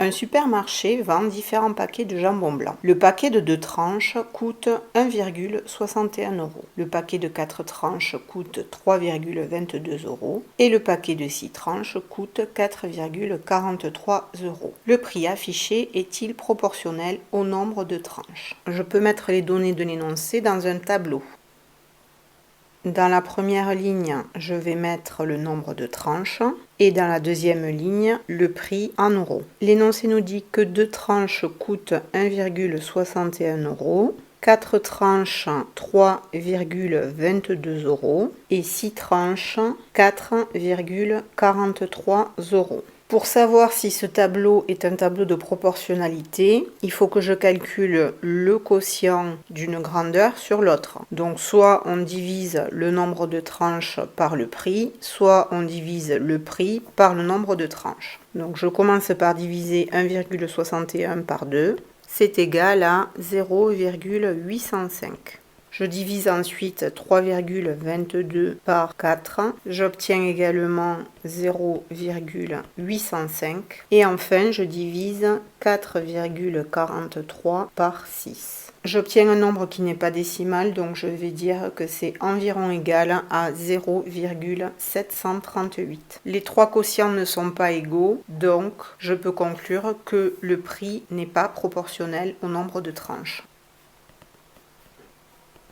Un supermarché vend différents paquets de jambon blanc. Le paquet de 2 tranches coûte 1,61 €. Le paquet de 4 tranches coûte 3,22 € et le paquet de 6 tranches coûte 4,43 €. Le prix affiché est-il proportionnel au nombre de tranches? Je peux mettre les données de l'énoncé dans un tableau. Dans la première ligne, je vais mettre le nombre de tranches et dans la deuxième ligne, le prix en euros. L'énoncé nous dit que 2 tranches coûtent 1,61 €, 4 tranches 3,22 € et 6 tranches 4,43 €. Pour savoir si ce tableau est un tableau de proportionnalité, il faut que je calcule le quotient d'une grandeur sur l'autre. Donc soit on divise le nombre de tranches par le prix, soit on divise le prix par le nombre de tranches. Donc je commence par diviser 1,61 par 2, c'est égal à 0,805. Je divise ensuite 3,22 par 4. J'obtiens également 0,805. Et enfin, je divise 4,43 par 6. J'obtiens un nombre qui n'est pas décimal, donc je vais dire que c'est environ égal à 0,738. Les trois quotients ne sont pas égaux, donc je peux conclure que le prix n'est pas proportionnel au nombre de tranches.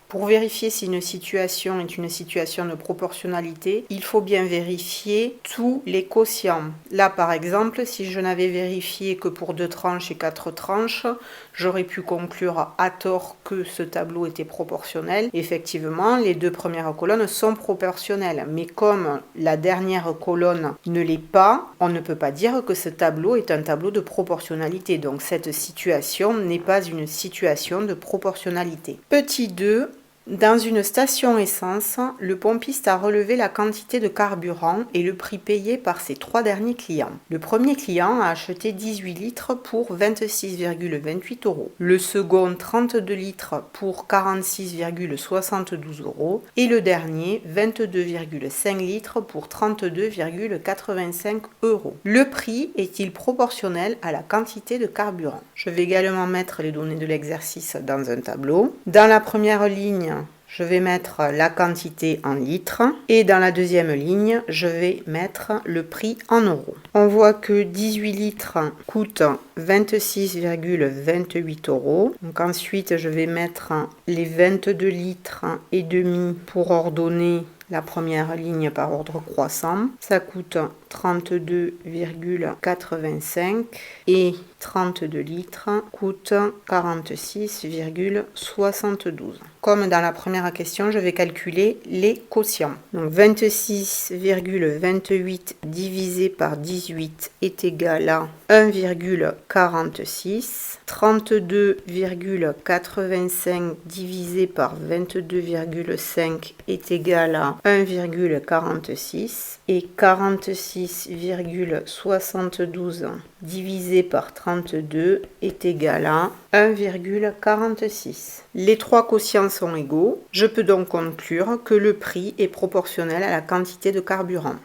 Pour vérifier si une situation est une situation de proportionnalité, il faut bien vérifier tous les quotients. Là, par exemple, si je n'avais vérifié que pour 2 tranches et 4 tranches, j'aurais pu conclure à tort que ce tableau était proportionnel. Effectivement, les 2 premières colonnes sont proportionnelles, mais comme la dernière colonne ne l'est pas, on ne peut pas dire que ce tableau est un tableau de proportionnalité. Donc cette situation n'est pas une situation de proportionnalité. Petit 2. Dans une station essence, le pompiste a relevé la quantité de carburant et le prix payé par ses 3 derniers clients. Le premier client a acheté 18 litres pour 26,28 €, le second 32 litres pour 46,72 € et le dernier 22,5 litres pour 32,85 €. Le prix est-il proportionnel à la quantité de carburant? Je vais également mettre les données de l'exercice dans un tableau. Dans la première ligne, je vais mettre la quantité en litres et dans la deuxième ligne, je vais mettre le prix en euros. On voit que 18 litres coûte 26,28 €. Donc ensuite, je vais mettre les 22 litres et demi pour ordonner la première ligne par ordre croissant. Ça coûte 32,85 et 32 litres coûte 46,72. Comme dans la première question, je vais calculer les quotients. Donc 26,28 divisé par 18 est égal à 1,46. 32,85 divisé par 22,5 est égal à 1,46 et 46,72 divisé par 32 est égal à 1,46. Les trois quotients sont égaux. Je peux donc conclure que le prix est proportionnel à la quantité de carburant.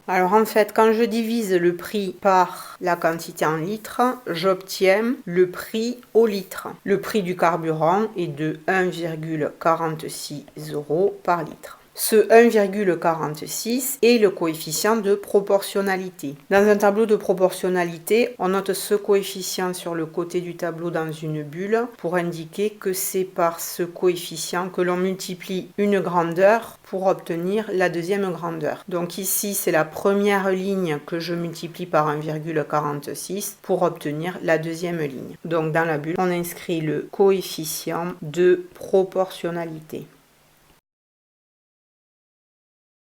Alors en fait, quand je divise le prix par la quantité en litres, j'obtiens le prix au litre. Le prix du carburant est de 1,46 € par litre. Ce 1,46 est le coefficient de proportionnalité. Dans un tableau de proportionnalité, on note ce coefficient sur le côté du tableau dans une bulle pour indiquer que c'est par ce coefficient que l'on multiplie une grandeur pour obtenir la deuxième grandeur. Donc ici, c'est la première ligne que je multiplie par 1,46 pour obtenir la deuxième ligne. Donc dans la bulle, on inscrit le coefficient de proportionnalité.